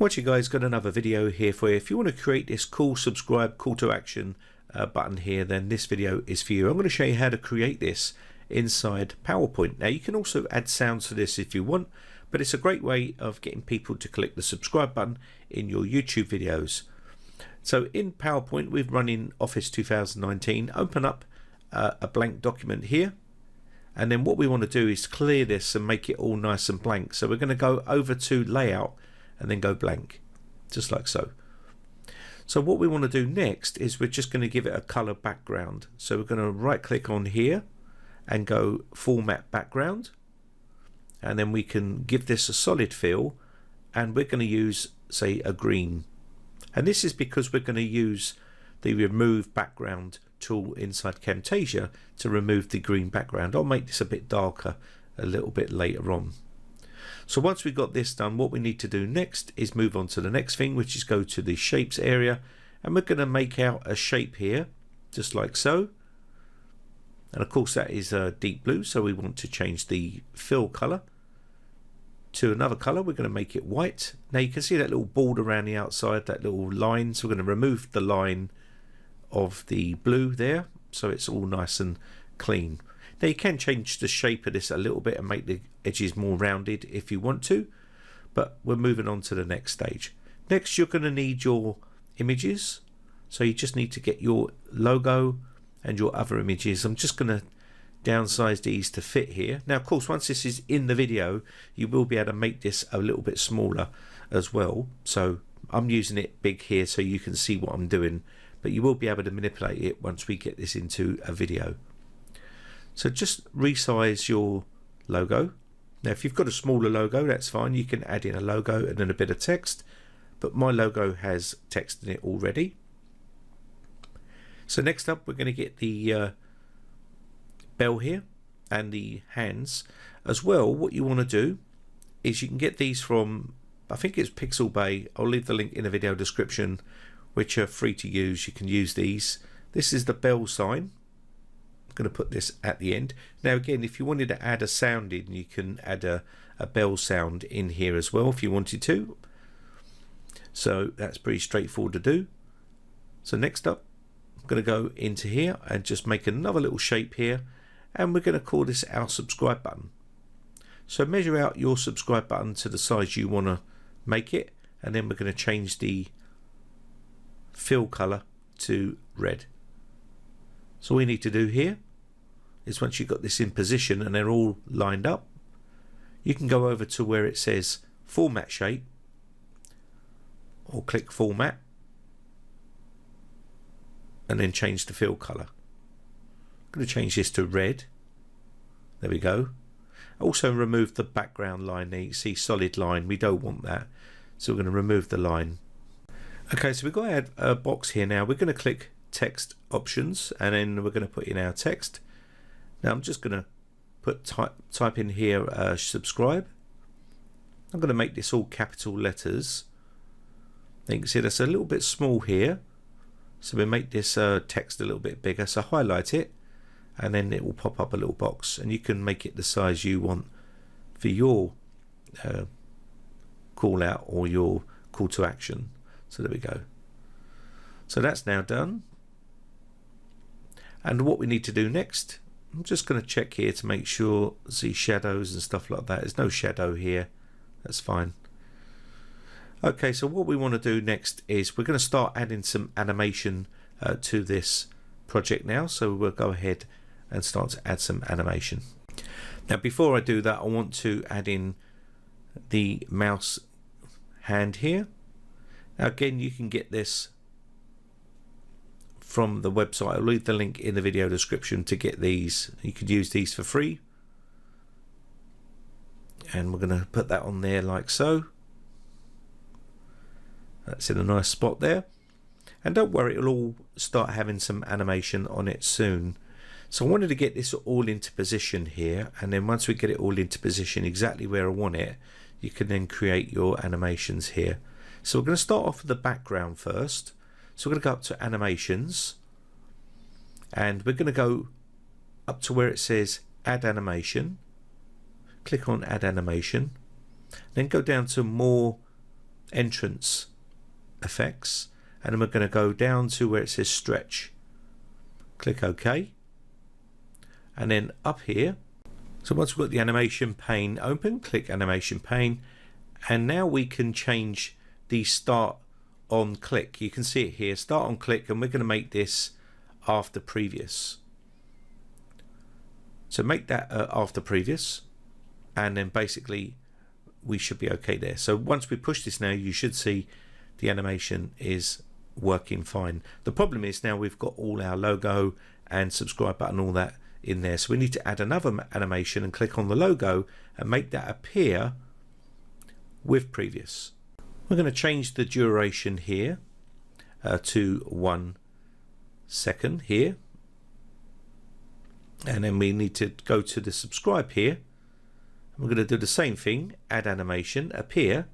What you guys, got another video here for you. If you want to create this cool subscribe call to action button here, then this video is for you. I'm going to show you how to create this inside PowerPoint. Now you can also add sounds to this if you want, but it's a great way of getting people to click the subscribe button in your YouTube videos. So in PowerPoint, we've run in Office 2019. Open up a blank document here, and then what we want to do is clear this and make it all nice and blank. So we're going to go over to layout and then go blank, just like so. So what we want to do next is we're just going to give it a color background. So we're going to right click on here and go format background, and then we can give this a solid fill, and we're going to use, say, a green. And this is because we're going to use the remove background tool inside Camtasia to remove the green background. I'll make this a bit darker a little bit later on. So once we've got this done, what we need to do next is move on to the next thing, which is go to the shapes area, and we're going to make out a shape here, just like so. And of course that is deep blue, so we want to change the fill color to another color. We're going to make it white. Now you can see that little border around the outside, that little line, so we're going to remove the line of the blue there, so it's all nice and clean. Now you can change the shape of this a little bit and make the edges more rounded if you want to, but we're moving on to the next stage. Next, you're going to need your images, so you just need to get your logo and your other images. I'm just going to downsize these to fit here. Now of course, once this is in the video, you will be able to make this a little bit smaller as well, so I'm using it big here so you can see what I'm doing, but you will be able to manipulate it once we get this into a video. So just resize your logo. Now if you've got a smaller logo, that's fine, you can add in a logo and then a bit of text, but my logo has text in it already. So next up, we're going to get the bell here and the hands as well. What you want to do is you can get these from, I think it's Pixel Bay. I'll leave the link in the video description, which are free to use. You can use these. This is the bell sign. I'm going to put this at the end. Now again, if you wanted to add a sound in, you can add a bell sound in here as well if you wanted to. So that's pretty straightforward to do. So next up, I'm going to go into here and just make another little shape here, and we're going to call this our subscribe button. So measure out your subscribe button to the size you want to make it, and then we're going to change the fill color to red. So all we need to do here is, once you've got this in position and they're all lined up, you can go over to where it says format shape, or click format, and then change the fill color. I'm going to change this to red. There we go. Also remove the background line there. You see solid line, we don't want that, so we're going to remove the line. Okay, so we've got to add a box here now. We're going to click text options, and then we're going to put in our text. Now I'm just going to put type in here subscribe. I'm going to make this all capital letters. You can see that's a little bit small here, so we make this text a little bit bigger. So highlight it, and then it will pop up a little box, and you can make it the size you want for your call out or your call to action. So there we go. So that's now done. And what we need to do next, I'm just going to check here to make sure, see shadows and stuff like that. There's no shadow here. That's fine. Okay, so what we want to do next is we're going to start adding some animation to this project now. So we'll go ahead and start to add some animation. Now before I do that, I want to add in the mouse hand here. Now again, you can get this from the website. I'll leave the link in the video description to get these. You could use these for free, and we're going to put that on there like so. That's in a nice spot there, and don't worry, it'll all start having some animation on it soon. So I wanted to get this all into position here, and then once we get it all into position exactly where I want it, you can then create your animations here. So we're going to start off with the background first. So we're going to go up to animations, and we're going to go up to where it says add animation. Click on add animation, then go down to more entrance effects, and then we're going to go down to where it says stretch. Click OK, and then up here, so once we've got the animation pane open, click animation pane, and now we can change the start on click. You can see it here, start on click, and we're going to make this after previous. So make that after previous, and then basically we should be okay there. So once we push this now, you should see the animation is working fine. The problem is now we've got all our logo and subscribe button, all that in there. So we need to add another animation and click on the logo and make that appear with previous. We're going to change the duration here to 1 second here. And then we need to go to the subscribe here. We're going to do the same thing, add animation, appear,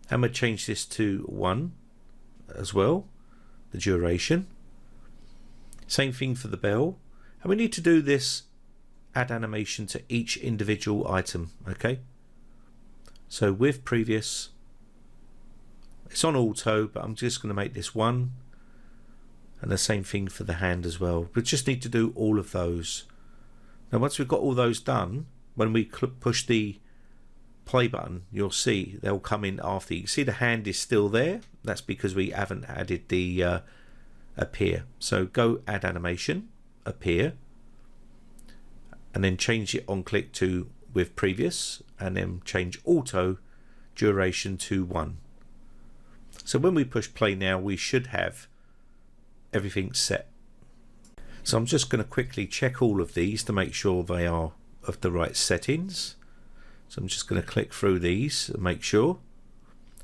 and we'll change this to 1 as well, the duration. Same thing for the bell, and we need to do this, add animation to each individual item. Okay, so with previous, it's on auto, but I'm just going to make this 1, and the same thing for the hand as well. We just need to do all of those. Now once we've got all those done, when we push the play button, you'll see they'll come in after. You can see the hand is still there. That's because we haven't added the appear. So go add animation, appear, and then change it on click to with previous, and then change auto duration to 1. So when we push play now, we should have everything set. So I'm just going to quickly check all of these to make sure they are of the right settings. So I'm just going to click through these and make sure,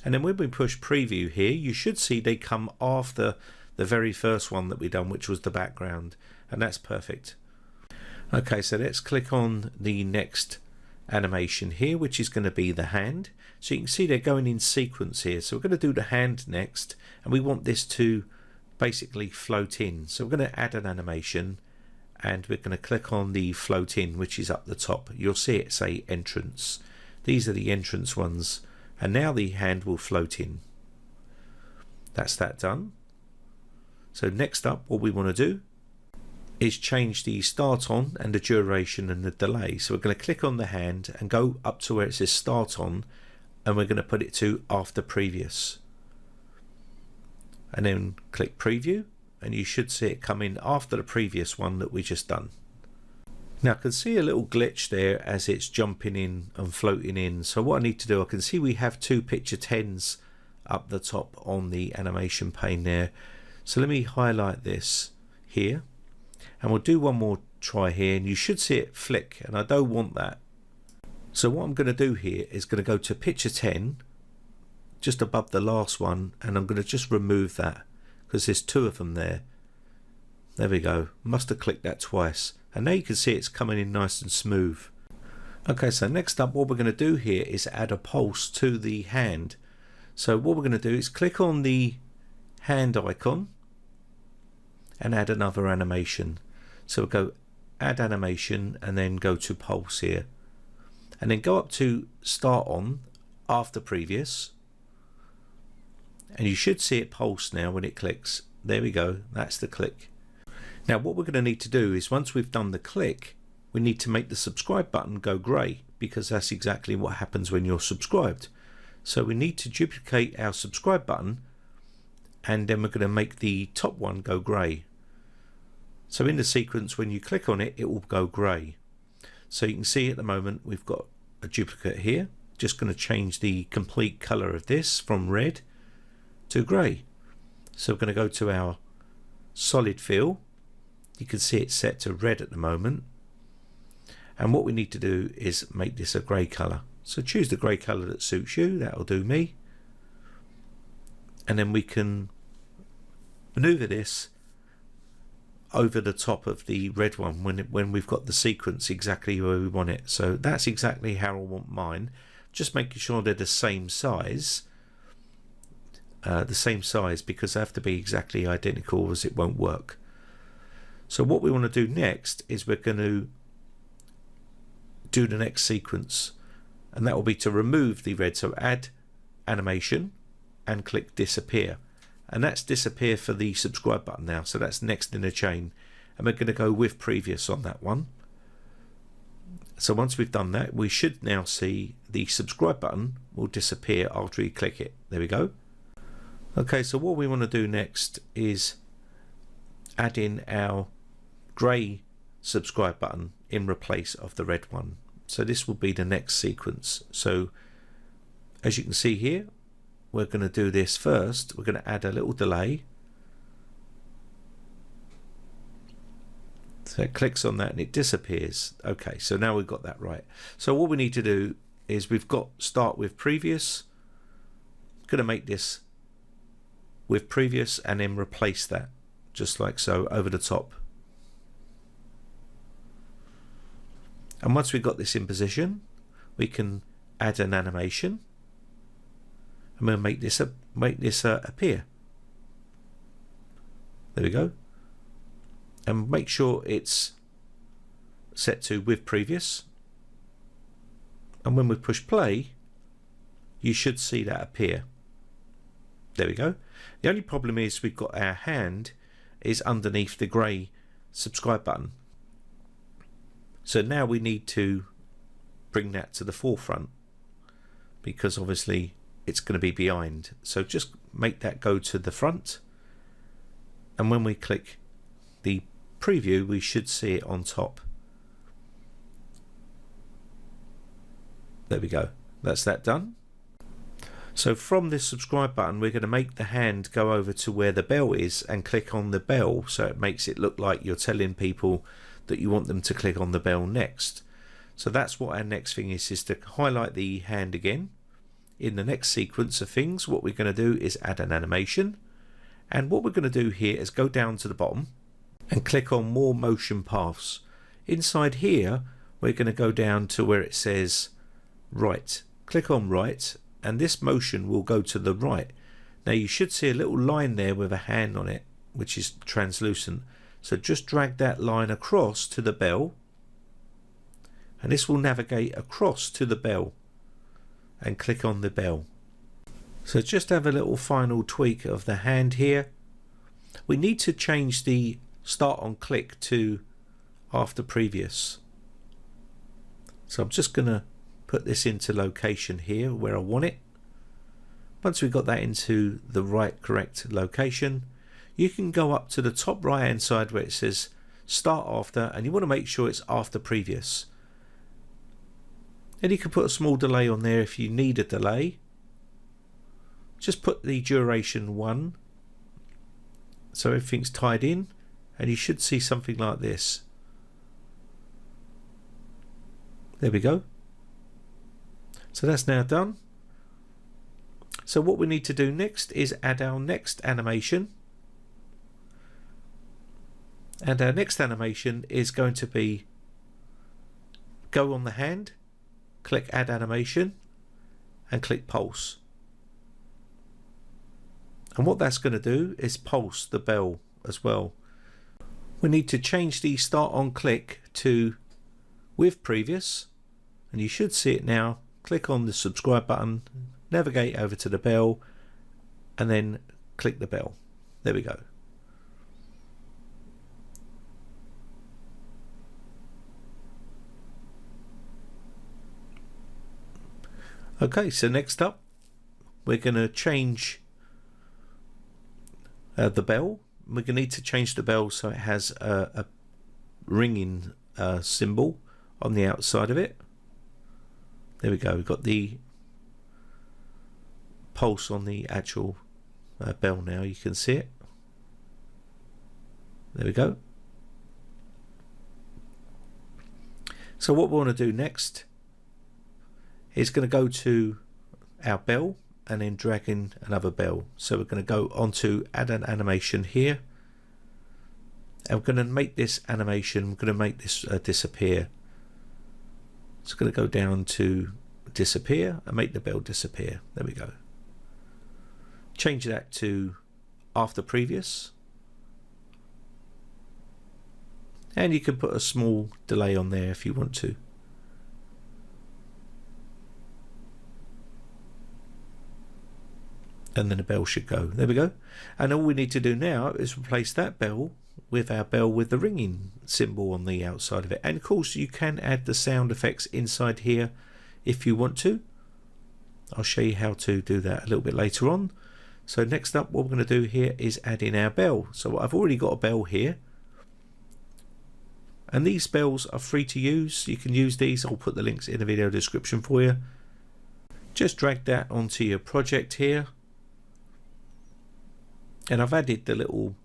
and then when we push preview here, you should see they come after the very first one that we done, which was the background, and that's perfect. Okay, so let's click on the next animation here, which is going to be the hand. So you can see they're going in sequence here. So we're going to do the hand next, and we want this to basically float in. So we're going to add an animation, and we're going to click on the float in, which is up the top. You'll see it say entrance. These are the entrance ones, and now the hand will float in. That's that done. So next up, what we want to do is change the start on and the duration and the delay. So we're going to click on the hand and go up to where it says start on, and we're going to put it to after previous, and then click preview, and you should see it come in after the previous one that we just done. Now I can see a little glitch there as it's jumping in and floating in. So what I need to do, I can see we have 2 picture 10s up the top on the animation pane there. So let me highlight this here, and we'll do one more try here, and you should see it flick, and I don't want that. So what I'm going to do here is going to go to picture 10 just above the last one, and I'm going to just remove that because there's 2 of them there. There we go. Must have clicked that twice, and now you can see it's coming in nice and smooth. Okay, so next up, what we're going to do here is add a pulse to the hand. So what we're going to do is click on the hand icon and add another animation. So we'll go add animation and then go to pulse here, and then go up to start on after previous, and you should see it pulse now when it clicks. There we go, that's the click. Now what we're going to need to do is, once we've done the click, we need to make the subscribe button go grey, because that's exactly what happens when you're subscribed. So we need to duplicate our subscribe button, and then we're going to make the top one go grey. So in the sequence, when you click on it, it will go grey. So you can see at the moment we've got a duplicate here. Just going to change the complete colour of this from red to grey. So we're going to go to our solid fill. You can see it's set to red at the moment, and what we need to do is make this a grey colour. So choose the grey colour that suits you. That'll do me, and then we can maneuver this over the top of the red one when we've got the sequence exactly where we want it. So that's exactly how I want mine, just making sure they're the same size, because they have to be exactly identical, as it won't work. So what we want to do next is we're going to do the next sequence, and that will be to remove the red. So add animation and click disappear, and that's disappear for the subscribe button now, so that's next in the chain, and we're going to go with previous on that one. So once we've done that, we should now see the subscribe button will disappear after you click it. There we go. Okay, so what we want to do next is add in our grey subscribe button in replace of the red one. So this will be the next sequence. So as you can see here, we're going to do this first. We're going to add a little delay. So it clicks on that and it disappears. Okay, so now we've got that right. So what we need to do is we've got start with previous. I'm going to make this with previous and then replace that just like so over the top. And once we've got this in position, we can add an animation. I'm going to make this appear. There we go. And make sure it's set to with previous. And when we push play, you should see that appear. There we go. The only problem is we've got our hand is underneath the grey subscribe button. So now we need to bring that to the forefront because obviously it's going to be behind. So just make that go to the front. And when we click the preview, we should see it on top. There we go. That's that done. So from this subscribe button, we're going to make the hand go over to where the bell is and click on the bell, so it makes it look like you're telling people that you want them to click on the bell next. So that's what our next thing is to highlight the hand again. In the next sequence of things, what we're going to do is add an animation, and what we're going to do here is go down to the bottom and click on more motion paths. Inside here, we're going to go down to where it says right. Click on right, and this motion will go to the right. Now you should see a little line there with a hand on it, which is translucent. So just drag that line across to the bell, and this will navigate across to the bell, and click on the bell. So just have a little final tweak of the hand here. We need to change the start on click to after previous. So I'm just going to put this into location here where I want it. Once we've got that into the right correct location, you can go up to the top right hand side where it says start after, and you want to make sure it's after previous. And you can put a small delay on there if you need a delay. Just put the duration 1 so everything's tied in, and you should see something like this. There we go. So that's now done. So what we need to do next is add our next animation. And our next animation is going to be go on the hand, click add animation, and click pulse. And what that's going to do is pulse the bell as well. We need to change the start on click to with previous, and you should see it now. Click on the subscribe button, navigate over to the bell, and then click the bell. There we go. Okay, so next up we're going to change the bell. We're going to need to change the bell so it has a ringing symbol on the outside of it. There we go, we've got the pulse on the actual bell now, you can see it. There we go. So what we want to do next is going to go to our bell and then drag in another bell. So we're going to go onto add an animation here, and we're going to make this animation, we're going to make this disappear. It's going to go down to disappear and make the bell disappear. There we go. Change that to after previous, and you can put a small delay on there if you want to. and then the bell should go. There we go. And all we need to do now is replace that bell with our bell with the ringing symbol on the outside of it. And of course you can add the sound effects inside here if you want to. I'll show you how to do that a little bit later on. So next up, what we're going to do here is add in our bell. So I've already got a bell here, and these bells are free to use. You can use these. I'll put the links in the video description for you. Just drag that onto your project here, and I've added the little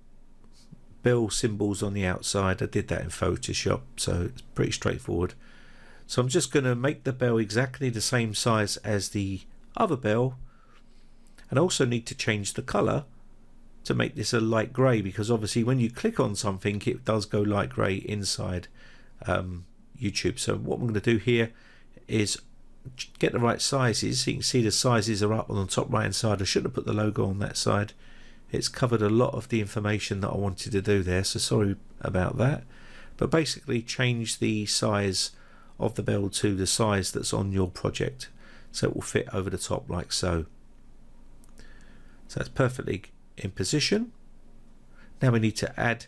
bell symbols on the outside. I did that in Photoshop, so it's pretty straightforward. So I'm just going to make the bell exactly the same size as the other bell, and I also need to change the color to make this a light grey, because obviously when you click on something it does go light grey inside YouTube. So what I'm going to do here is get the right sizes. So you can see the sizes are up on the top right hand side. I should have put the logo on that side. It's covered a lot of the information that I wanted to do there, so sorry about that. But basically change the size of the bell to the size that's on your project, so it will fit over the top like so. So that's perfectly in position. Now we need to add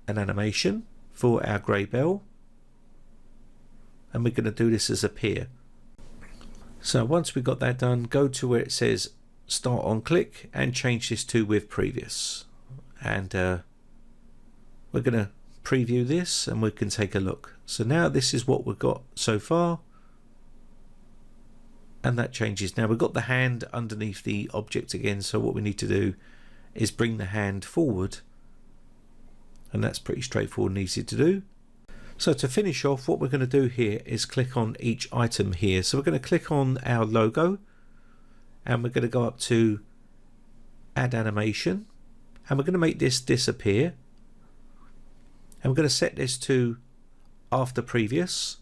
an animation for our grey bell, and we're going to do this as a peer. So once we've got that done, go to where it says start on click and change this to with previous, and we're going to preview this and we can take a look. So now this is what we've got so far, and that changes. Now we've got the hand underneath the object again, so what we need to do is bring the hand forward, and that's pretty straightforward and easy to do. So to finish off, what we're going to do here is click on each item here. So we're going to click on our logo, and we're going to go up to add animation, and we're going to make this disappear, and we're going to set this to after previous,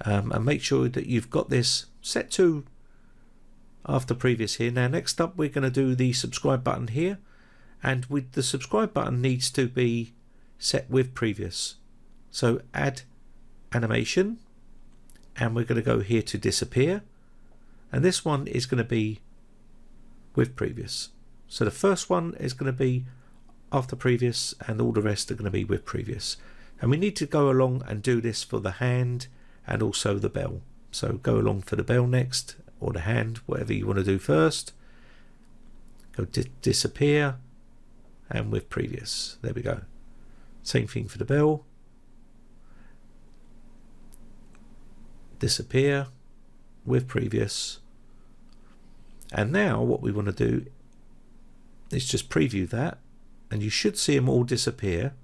and make sure that you've got this set to after previous here. Now next up we're going to do the subscribe button here, and with the subscribe button needs to be set with previous. So add animation, and we're going to go here to disappear, and this one is going to be with previous. So the first one is going to be after previous, and all the rest are going to be with previous. And we need to go along and do this for the hand and also the bell. So go along for the bell next, or the hand, whatever you want to do first. Go disappear and with previous. There we go. Same thing for the bell. Disappear with previous. And now what we want to do is just preview that, and you should see them all disappear.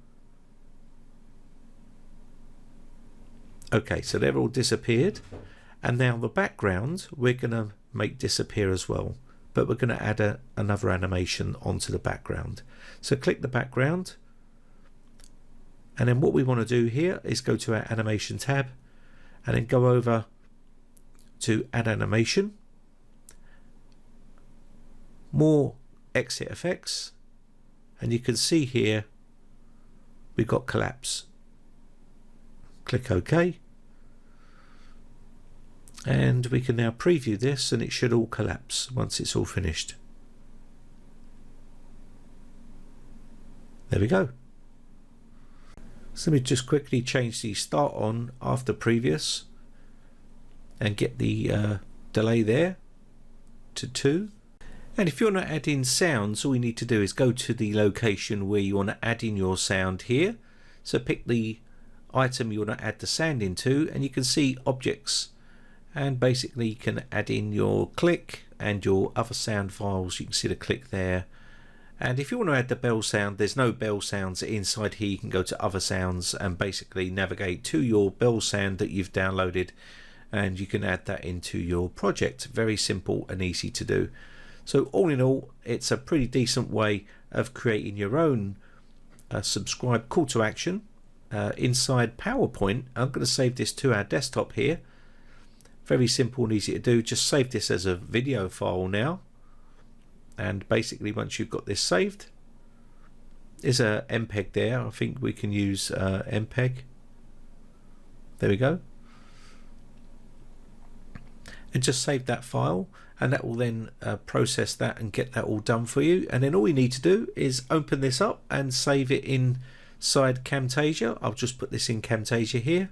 Okay, so they're all disappeared, and now the background we're going to make disappear as well, but we're going to add another animation onto the background. So click the background, and then what we want to do here is go to our animation tab, and then go over to add animation, more exit effects, and you can see here we've got collapse. Click OK, and we can now preview this, and it should all collapse once it's all finished. There we go. So let me just quickly change the start on after previous and get the delay there to 2. And if you want to add in sounds, all you need to do is go to the location where you want to add in your sound here. So pick the item you want to add the sound into, and you can see objects, and basically you can add in your click and your other sound files. You can see the click there, and if you want to add the bell sound, there's no bell sounds inside here. You can go to other sounds and basically navigate to your bell sound that you've downloaded, and you can add that into your project. Very simple and easy to do. So all in all, it's a pretty decent way of creating your own subscribe call to action inside PowerPoint. I'm going to save this to our desktop here. Very simple and easy to do. Just save this as a video file now, and basically once you've got this saved, there's a MPEG there. I think we can use MPEG. There we go. and just save that file, and that will then process that and get that all done for you. And then all you need to do is open this up and save it inside Camtasia. I'll just put this in Camtasia here,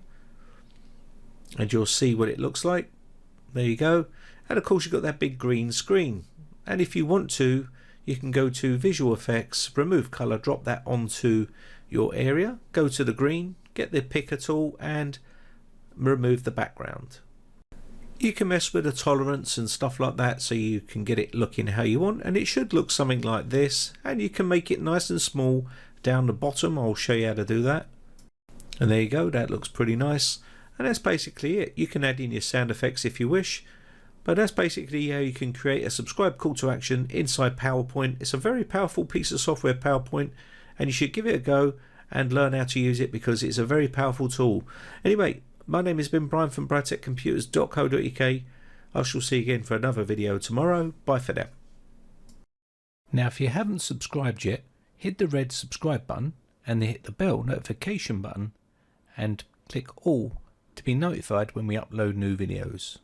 and you'll see what it looks like. There you go. And of course you've got that big green screen, and if you want to, you can go to Visual Effects, remove color, drop that onto your area, go to the green, get the picker tool and remove the background. You can mess with the tolerance and stuff like that so you can get it looking how you want, and it should look something like this. And you can make it nice and small down the bottom. I'll show you how to do that. And there you go, that looks pretty nice. And that's basically it. You can add in your sound effects if you wish, but that's basically how you can create a subscribe call to action inside PowerPoint. It's a very powerful piece of software, PowerPoint, and you should give it a go and learn how to use it because it's a very powerful tool. Anyway, my name has been Brian from briteccomputers.co.uk. I shall see you again for another video tomorrow. Bye for now. Now if you haven't subscribed yet, hit the red subscribe button and then hit the bell notification button and click all to be notified when we upload new videos.